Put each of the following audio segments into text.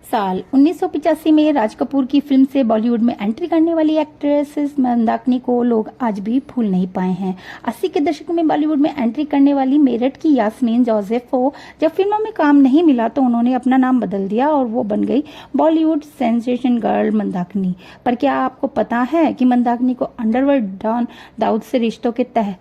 साल 1985 में राज कपूर की फिल्म से बॉलीवुड में एंट्री करने वाली एक्ट्रेस मंदाकिनी को लोग आज भी भूल नहीं पाए हैं। 80 के दशक में बॉलीवुड में एंट्री करने वाली मेरठ की यास्मीन जोसेफ को जब फिल्मों में काम नहीं मिला तो उन्होंने अपना नाम बदल दिया और वो बन गई बॉलीवुड सेंसेशन गर्ल मंदाकिनी। पर क्या आपको पता है कि मंदाकिनी को अंडरवर्ल्ड डॉन दाऊद से रिश्तों के तह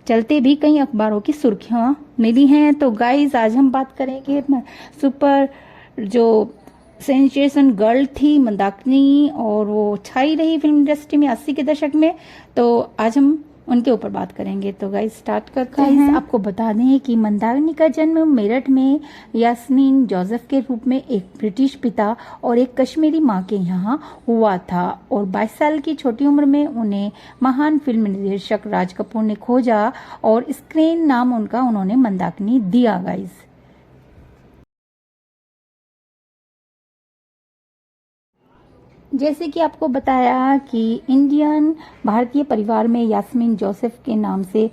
चलते भी कई अखबारों की सुर्खियां मिली हैं। तो गाइज आज हम बात करेंगे सुपर जो सेंसेशन गर्ल थी मंदाकिनी और वो छाई रही फिल्म इंडस्ट्री में 80 के दशक में। तो आज हम उनके ऊपर बात करेंगे। तो गाइस स्टार्ट करते हैं। आपको बता दें कि मंदाकिनी का जन्म मेरठ में यास्मीन जोसेफ के रूप में एक ब्रिटिश पिता और एक कश्मीरी मां के यहाँ हुआ था और 22 साल की छोटी उम्र में उन्हें महान फिल्म निर्देशक राज कपूर ने खोजा और स्क्रीन नाम उनका उन्होंने मंदाकिनी दिया। गाइस जैसे कि आपको बताया कि इंडियन भारतीय परिवार में यास्मीन जोसेफ के नाम से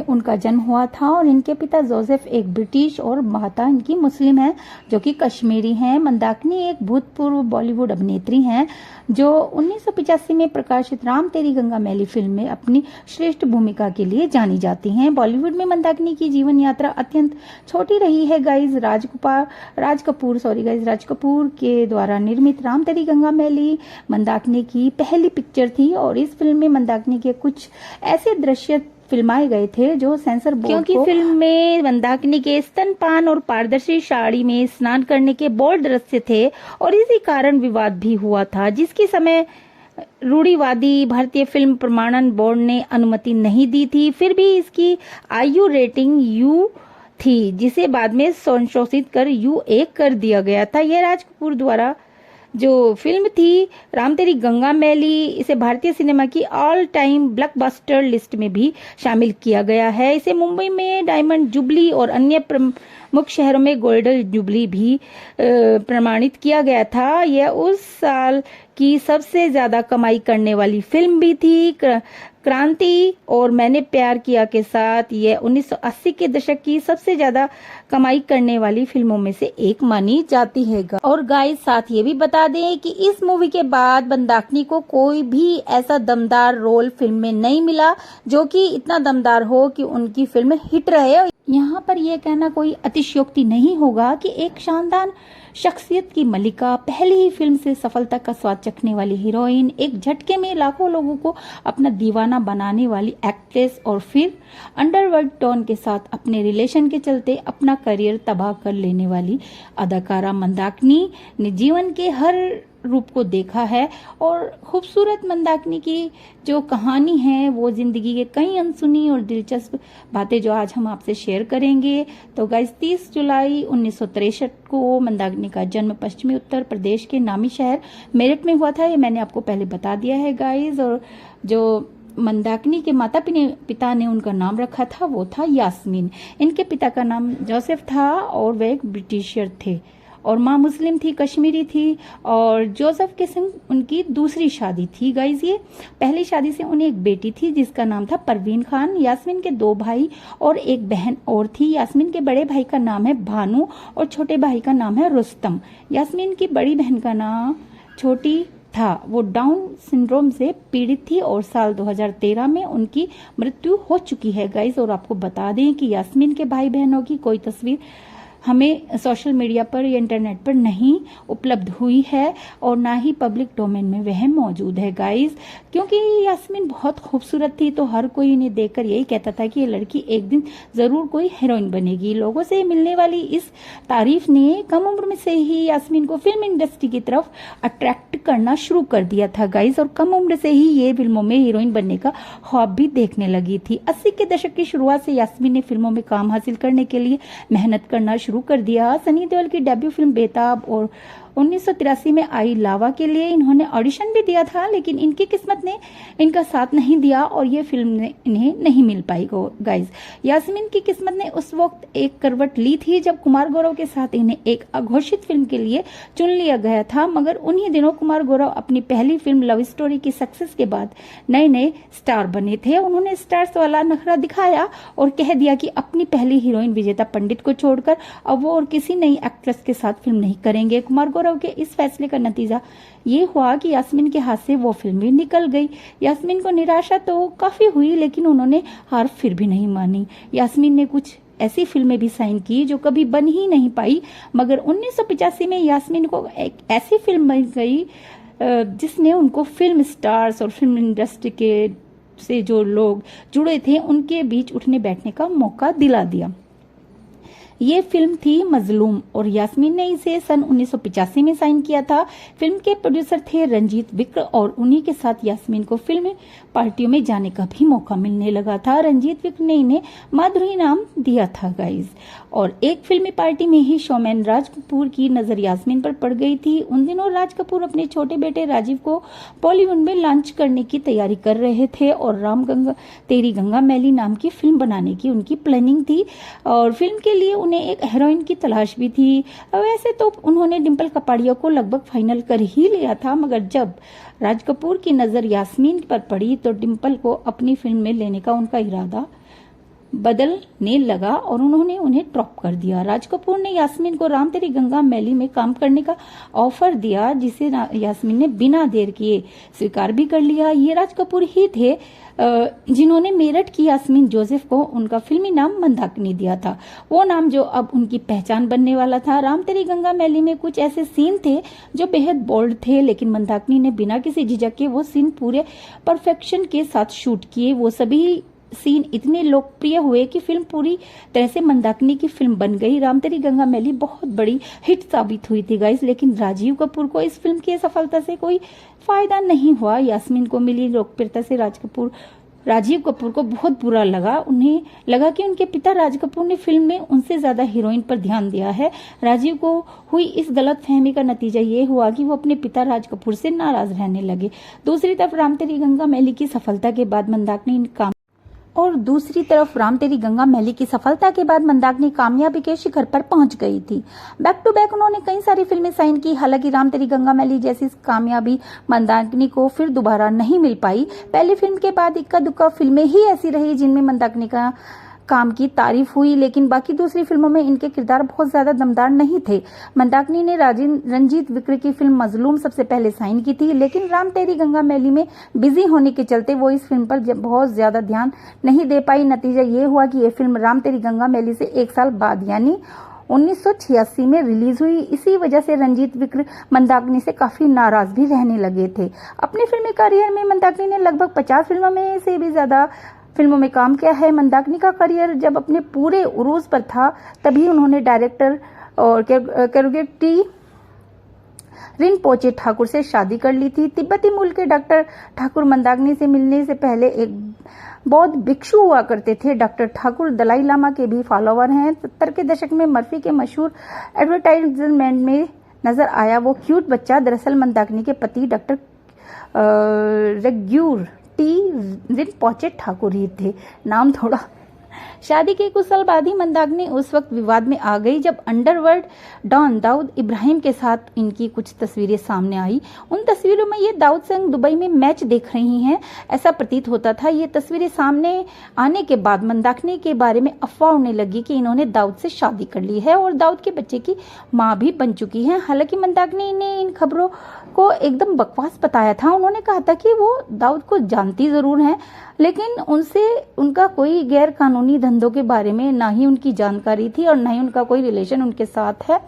उनका जन्म हुआ था और इनके पिता जोसेफ एक ब्रिटिश और माता इनकी मुस्लिम है जो कि कश्मीरी हैं। मंदाकिनी एक भूतपूर्व बॉलीवुड अभिनेत्री हैं जो 1985 में प्रकाशित राम तेरी गंगा मैली फिल्म में अपनी श्रेष्ठ भूमिका के लिए जानी जाती हैं। बॉलीवुड में मंदाकिनी की जीवन यात्रा अत्यंत छोटी रही है। गाइज राज कपूर के द्वारा निर्मित राम तेरी गंगा मैली मंदाकिनी की पहली पिक्चर थी और इस फिल्म में मंदाकिनी के कुछ ऐसे दृश्य फिल्माए गए थे जो सेंसर बोर्ड क्योंकि फिल्म में मंदाकिनी के स्तनपान और पारदर्शी साड़ी में स्नान करने के बोल्ड दृश्य थे और इसी कारण विवाद भी हुआ था, जिसकी समय रूढ़िवादी भारतीय फिल्म प्रमाणन बोर्ड ने अनुमति नहीं दी थी। फिर भी इसकी आयु रेटिंग यू थी जिसे बाद में संशोधित कर U1 कर दिया गया था। यह राज कपूर द्वारा जो फिल्म थी राम तेरी गंगा मैली, इसे भारतीय सिनेमा की ऑल टाइम ब्लॉकबस्टर लिस्ट में भी शामिल किया गया है। इसे मुंबई में डायमंड जुबली और अन्य प्रमुख शहरों में गोल्डन जुबली भी प्रमाणित किया गया था। यह उस साल की सबसे ज्यादा कमाई करने वाली फिल्म भी थी। क्रांति और मैंने प्यार किया के साथ यह 1980 के दशक की सबसे ज्यादा कमाई करने वाली फिल्मों में से एक मानी जाती है। और गाइस साथ ये भी बता दें कि इस मूवी के बाद मंदाकिनी को कोई भी ऐसा दमदार रोल फिल्म में नहीं मिला जो कि इतना दमदार हो कि उनकी फिल्म हिट रहे। यहाँ पर यह कहना कोई अतिशयोक्ति नहीं होगा कि एक शानदार शख्सियत की मलिका, पहली ही फिल्म से सफलता का स्वाद चखने वाली हीरोइन, एक झटके में लाखों लोगों को अपना दीवाना बनाने वाली एक्ट्रेस और फिर अंडरवर्ल्ड डॉन के साथ अपने रिलेशन के चलते अपना करियर तबाह कर लेने वाली अदाकारा मंदाकिनी ने जीवन के हर रूप को देखा है और खूबसूरत मंदाकिनी की जो कहानी है वो जिंदगी के कई अनसुनी और दिलचस्प बातें जो आज हम आपसे शेयर करेंगे। तो गाइस 30 जुलाई 1963 को मंदाकिनी का जन्म पश्चिमी उत्तर प्रदेश के नामी शहर मेरठ में हुआ था। ये मैंने आपको पहले बता दिया है गाइस। और जो मंदाकिनी के माता पिता ने उनका नाम रखा था वो था यास्मीन। इनके पिता का नाम जोसेफ था और वे एक ब्रिटिशर थे और माँ मुस्लिम थी, कश्मीरी थी और जोसेफ के संग उनकी दूसरी शादी थी। गाइज ये पहली शादी से उन्हें एक बेटी थी जिसका नाम था परवीन खान। यास्मीन के 2 भाई और एक बहन और थी। यास्मीन के बड़े भाई का नाम है भानु और छोटे भाई का नाम है रुस्तम। यास्मीन की बड़ी बहन का नाम छोटी था, वो डाउन सिंड्रोम से पीड़ित थी और साल 2013 में उनकी मृत्यु हो चुकी है। गाइज और आपको बता दें कि यास्मीन के भाई बहनों की कोई तस्वीर हमें सोशल मीडिया पर या इंटरनेट पर नहीं उपलब्ध हुई है और ना ही पब्लिक डोमेन में वह मौजूद है। गाइस क्योंकि यास्मीन बहुत खूबसूरत थी तो हर कोई इन्हें देखकर यही कहता था कि ये लड़की एक दिन जरूर कोई हीरोइन बनेगी। लोगों से मिलने वाली इस तारीफ ने कम उम्र में से ही यास्मीन को फिल्म इंडस्ट्री की तरफ अट्रैक्ट करना शुरू कर दिया था। गाइस और कम उम्र से ही ये फिल्मों में हीरोइन बनने का ख्वाब भी देखने लगी थी। 80 के दशक की शुरुआत से यास्मीन ने फिल्मों में काम हासिल करने के लिए मेहनत करना शुरू कर दिया। सनी देओल की डेब्यू फिल्म बेताब और 1983 में आई लावा के लिए इन्होंने ऑडिशन भी दिया था लेकिन इनकी किस्मत ने इनका साथ नहीं दिया और ये फिल्म इन्हें नहीं मिल पाई। गाइज यास्मीन की किस्मत ने उस वक्त एक करवट ली थी जब कुमार गौरव के साथ इन्हें एक अघोषित फिल्म के लिए चुन लिया गया था। मगर उन्हीं दिनों कुमार गौरव अपनी पहली फिल्म लव स्टोरी की सक्सेस के बाद नए नए स्टार बने थे। उन्होंने स्टार्स वाला नखरा दिखाया और कह दिया कि अपनी पहली हीरोइन विजेता पंडित को छोड़कर अब वो और किसी नई एक्ट्रेस के साथ फिल्म नहीं करेंगे। कुमार गौरव के इस फैसले का नतीजा ये हुआ कि यास्मीन के हाथ से वो फिल्म भी निकल गई। यास्मीन को निराशा तो काफी हुई, लेकिन उन्होंने हार फिर भी नहीं मानी। यास्मीन ने कुछ ऐसी फिल्में भी साइन की जो कभी बन ही नहीं पाई, मगर 1985 में यास्मीन को एक ऐसी फिल्म बन गई जिसने उनको फिल्म स्टार्स और फिल्म इंडस्ट्री के से जो लोग जुड़े थे उनके बीच उठने बैठने का मौका दिला दिया। ये फिल्म थी मजलूम और यास्मीन ने इसे सन 1985 में साइन किया था। फिल्म के प्रोड्यूसर थे रंजीत विक्र और उन्हीं के साथ यास्मीन को फिल्म पार्टियों में जाने का भी मौका मिलने लगा था। रंजीत विक्र ने इन्हें माधुरी नाम दिया था गाइज। और एक फिल्मी पार्टी में ही शोमैन राज कपूर की नजर यास्मीन पर पड़ गई थी। उन दिनों राज कपूर अपने छोटे बेटे राजीव को बॉलीवुड में लॉन्च करने की तैयारी कर रहे थे और राम गंगा तेरी गंगा मैली नाम की फिल्म बनाने की उनकी प्लानिंग थी और फिल्म के लिए उन्हें एक हीरोइन की तलाश भी थी। वैसे तो उन्होंने डिम्पल कपाड़िया को लगभग फाइनल कर ही लिया था, मगर जब राज कपूर की नजर यास्मीन पर पड़ी तो डिम्पल को अपनी फिल्म में लेने का उनका इरादा बदलने लगा और उन्होंने उन्हें ड्रॉप कर दिया। राज कपूर ने यास्मीन को राम तेरी गंगा मैली में काम करने का ऑफर दिया, जिसे यास्मीन ने बिना देर किए स्वीकार भी कर लिया। ये राज कपूर ही थे जिन्होंने मेरठ की यास्मीन जोसेफ को उनका फिल्मी नाम मंदाकिनी दिया था, वो नाम जो अब उनकी पहचान बनने वाला था। राम तेरी गंगा मैली में कुछ ऐसे सीन थे जो बेहद बोल्ड थे, लेकिन मंदाकिनी ने बिना किसी झिझक के वो सीन पूरे परफेक्शन के साथ शूट किए। वो सभी सीन इतने लोकप्रिय हुए कि फिल्म पूरी तरह से मंदाकिनी की फिल्म बन गई। राम तेरी गंगा मैली बहुत बड़ी हिट साबित हुई थी गाइस, लेकिन राजीव कपूर को इस फिल्म की सफलता से कोई फायदा नहीं हुआ। यास्मीन को मिली लोकप्रियता से राजीव कपूर को बहुत बुरा लगा। उन्हें लगा कि उनके पिता राज कपूर ने फिल्म में उनसे ज्यादा हीरोइन पर ध्यान दिया है। राजीव को हुई इस गलत फहमी का नतीजा ये हुआ कि वो अपने पिता राज कपूर से नाराज रहने लगे। दूसरी तरफ राम तेरी गंगा मैली की सफलता के बाद मंदाकिनी कामयाबी के शिखर पर पहुंच गई थी। बैक टू बैक उन्होंने कई सारी फिल्में साइन की। हालांकि राम तेरी गंगा मैली जैसी कामयाबी मंदाकिनी को फिर दोबारा नहीं मिल पाई। पहली फिल्म के बाद इक्का दुक्का फिल्में ही ऐसी रही जिनमें मंदाकिनी का काम की तारीफ हुई, लेकिन बाकी दूसरी फिल्मों में इनके किरदार बहुत ज्यादा दमदार नहीं थे। मंदाकिनी ने रंजीत विक्र की फिल्म मजलूम सबसे पहले साइन की थी, लेकिन राम तेरी गंगा मैली में बिजी होने के चलते वो इस फिल्म पर बहुत ज्यादा ध्यान नहीं दे पाई। नतीजा ये हुआ कि ये फिल्म राम तेरी गंगा मैली से एक साल बाद यानी 1986 में रिलीज हुई। इसी वजह से रंजीत विक्र मंदाकिनी से काफी नाराज भी रहने लगे थे। अपने फिल्मी करियर में मंदाकिनी ने लगभग 50 फिल्मों में से भी ज्यादा फिल्मों में काम किया है। मंदाकिनी का करियर जब अपने पूरे उरूज पर था तभी उन्होंने डायरेक्टर और कैरुगेटी रिनपोचे ठाकुर से शादी कर ली थी। तिब्बती मूल के डॉक्टर ठाकुर मंदाकिनी से मिलने से पहले एक बौद्ध भिक्षु हुआ करते थे। डॉक्टर ठाकुर दलाई लामा के भी फॉलोवर हैं। 70 के दशक में मर्फी के मशहूर एडवर्टाइजमेंट में नजर आया वो क्यूट बच्चा दरअसल मंदाकिनी के पति डॉक्टर रेग्यूर रिनपोचे ठाकुर ही थे। नाम थोड़ा शादी के कुछ साल बाद ही मंदाकिनी उस वक्त विवाद में आ गई जब अंडरवर्ल्ड डॉन दाऊद इब्राहिम के साथ इनकी कुछ तस्वीरें सामने आई। उन तस्वीरों में ये दाऊद संग दुबई में मैच देख रही हैं, ऐसा प्रतीत होता था। ये तस्वीरें सामने आने के बाद मंदाकिनी के बारे में अफवाह उड़ने लगी कि इन्होंने दाऊद से शादी कर ली है और दाऊद के बच्चे की मां भी बन चुकी है। हालांकि मंदाकिनी ने इन खबरों को एकदम बकवास बताया था। उन्होंने कहा था कि वो दाऊद को जानती जरूर हैं, लेकिन उनसे उनका कोई गैर कानूनी धंधों के बारे में ना ही उनकी जानकारी थी और ना ही उनका कोई रिलेशन उनके साथ है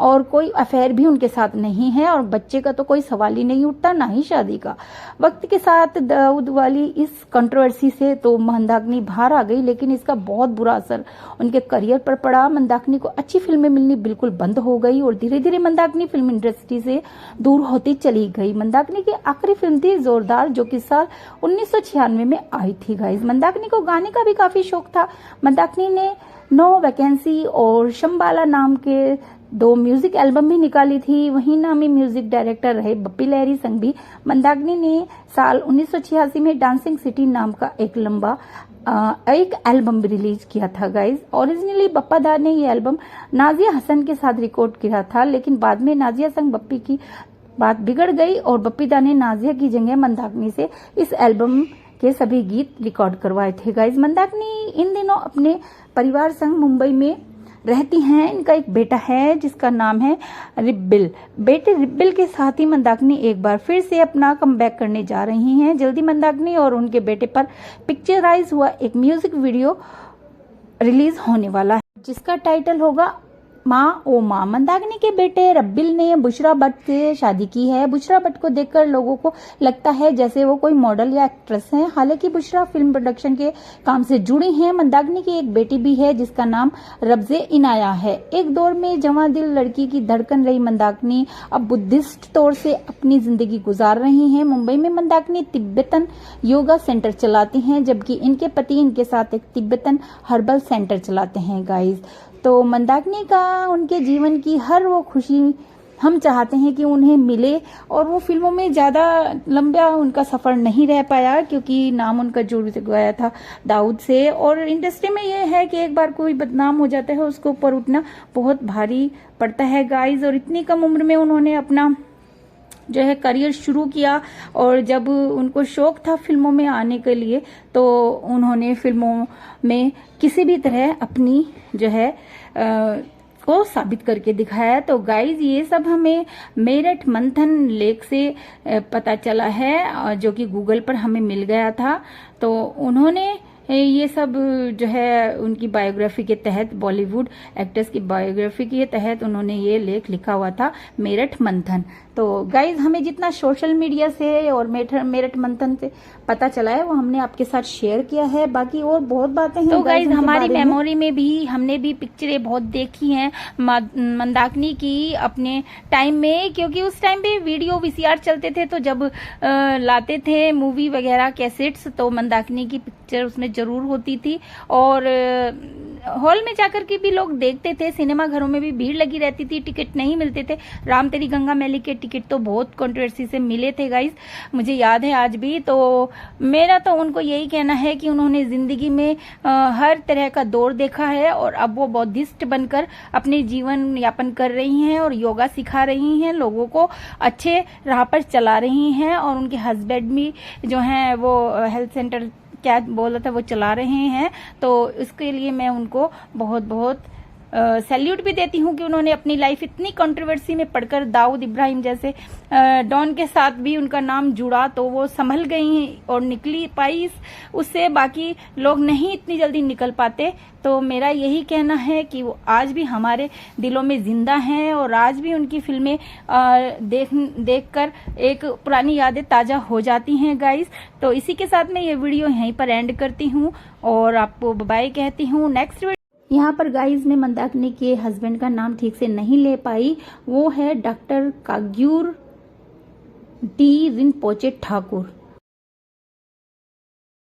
और कोई अफेयर भी उनके साथ नहीं है और बच्चे का तो कोई सवाल ही नहीं उठता, ना ही शादी का। वक्त के साथ दाऊद वाली इस कंट्रोवर्सी से तो मंदाकिनी बाहर आ गई, लेकिन इसका बहुत बुरा असर उनके करियर पर पड़ा। मंदाकिनी को अच्छी फिल्में मिलनी बिल्कुल बंद हो गई और धीरे धीरे मंदाकिनी फिल्म इंडस्ट्री से दूर होती चली गई। मंदाकिनी की आखिरी फिल्म थी जोरदार, जो कि साल 1996 में आई थी गाइस। मंदाकिनी को गाने का भी काफी शौक था। मंदाकिनी ने नो वैकेंसी और शंबाला नाम के 2 म्यूजिक एल्बम भी निकाली थी। वहीं नामी म्यूजिक डायरेक्टर रहे बप्पी लहरी संग भी मंदाकिनी ने साल 1986 में डांसिंग सिटी नाम का एक एल्बम भी रिलीज किया था गाइज। ओरिजिनली बप्पा दा ने ये एल्बम नाजिया हसन के साथ रिकॉर्ड किया था, लेकिन बाद में नाजिया संग बप्पी की बात बिगड़ गई और बप्पी दा ने नाजिया की जगह मंदाकिनी से इस एल्बम के सभी गीत रिकॉर्ड करवाए थे गाइज। मंदाकिनी इन दिनों अपने परिवार संग मुंबई में रहती हैं। इनका एक बेटा है जिसका नाम है रिब्बिल। बेटे रिब्बिल के साथ ही मंदाकिनी एक बार फिर से अपना कमबैक करने जा रही हैं। जल्दी मंदाकिनी और उनके बेटे पर पिक्चराइज हुआ एक म्यूजिक वीडियो रिलीज होने वाला है जिसका टाइटल होगा माँ ओ माँ। मंदाकिनी के बेटे रब्बिल ने बुशरा भट्ट से शादी की है। बुशरा भट्ट को देखकर लोगों को लगता है जैसे वो कोई मॉडल या एक्ट्रेस हैं। हालांकि बुशरा फिल्म प्रोडक्शन के काम से जुड़ी हैं। मंदाकिनी की एक बेटी भी है जिसका नाम रब्जे इनाया है। एक दौर में जवां दिल लड़की की धड़कन रही मंदाकिनी अब बुद्धिस्ट तौर से अपनी जिंदगी गुजार रही हैं। मुंबई में मंदाकिनी तिब्बतन योगा सेंटर चलाती हैं, जबकि इनके पति इनके साथ एक तिब्बतन हर्बल सेंटर चलाते हैं गाइस। तो मंदाकिनी का उनके जीवन की हर वो खुशी हम चाहते हैं कि उन्हें मिले, और वो फिल्मों में ज़्यादा लंबा उनका सफ़र नहीं रह पाया क्योंकि नाम उनका जुड़ गया था दाऊद से। और इंडस्ट्री में ये है कि एक बार कोई बदनाम हो जाता है उसको ऊपर उठना बहुत भारी पड़ता है गाइज। और इतनी कम उम्र में उन्होंने अपना जो है करियर शुरू किया, और जब उनको शौक था फिल्मों में आने के लिए तो उन्होंने फिल्मों में किसी भी तरह अपनी जो है को साबित करके दिखाया। तो गाइज ये सब हमें मेरठ मंथन लेख से पता चला है जो कि गूगल पर हमें मिल गया था। तो उन्होंने ये सब जो है उनकी बायोग्राफी के तहत, बॉलीवुड एक्ट्रेस की बायोग्राफी के तहत उन्होंने ये लेख लिखा हुआ था, मेरठ मंथन। तो गाइज हमें जितना सोशल मीडिया से और मेरठ मंथन से पता चला है वो हमने आपके साथ शेयर किया है। बाकी और बहुत बातें हैं। तो गाइज हमारी मेमोरी में भी हमने भी पिक्चरें बहुत देखी हैं मंदाकिनी की अपने टाइम में, क्योंकि उस टाइम पे वीडियो वीसीआर चलते थे। तो जब लाते थे मूवी वगैरह कैसेट्स तो मंदाकिनी की पिक्चर उसमें जरूर होती थी, और हॉल में जाकर के भी लोग देखते थे। सिनेमा घरों में भी भीड़ लगी रहती थी, टिकट नहीं मिलते थे। राम तेरी गंगा मैली के टिकट तो बहुत कंट्रोवर्सी से मिले थे गाइस, मुझे याद है आज भी। तो मेरा तो उनको यही कहना है कि उन्होंने जिंदगी में हर तरह का दौर देखा है, और अब वो बौद्धिस्ट बनकर अपने जीवन यापन कर रही हैं और योगा सिखा रही हैं, लोगों को अच्छे राह पर चला रही हैं। और उनके हस्बैंड भी जो हैं वो हेल्थ सेंटर क्या बोला था वो चला रहे हैं। तो इसके लिए मैं उनको बहुत बहुत सैल्यूट भी देती हूँ कि उन्होंने अपनी लाइफ इतनी कंट्रोवर्सी में पढ़कर दाऊद इब्राहिम जैसे डॉन के साथ भी उनका नाम जुड़ा तो वो संभल गई और निकली पाई उससे। बाकी लोग नहीं इतनी जल्दी निकल पाते। तो मेरा यही कहना है कि वो आज भी हमारे दिलों में जिंदा हैं, और आज भी उनकी फिल्में देखकर एक पुरानी यादें ताज़ा हो जाती हैं गाइस। तो इसी के साथ मैं ये वीडियो यहीं पर एंड करती हूँ और आपको बाय कहती हूँ। नेक्स्ट यहाँ पर गाइज मैं मंदाकिनी के हस्बैंड का नाम ठीक से नहीं ले पाई, वो है डॉक्टर काग्यूर डी रिनपोचे ठाकुर।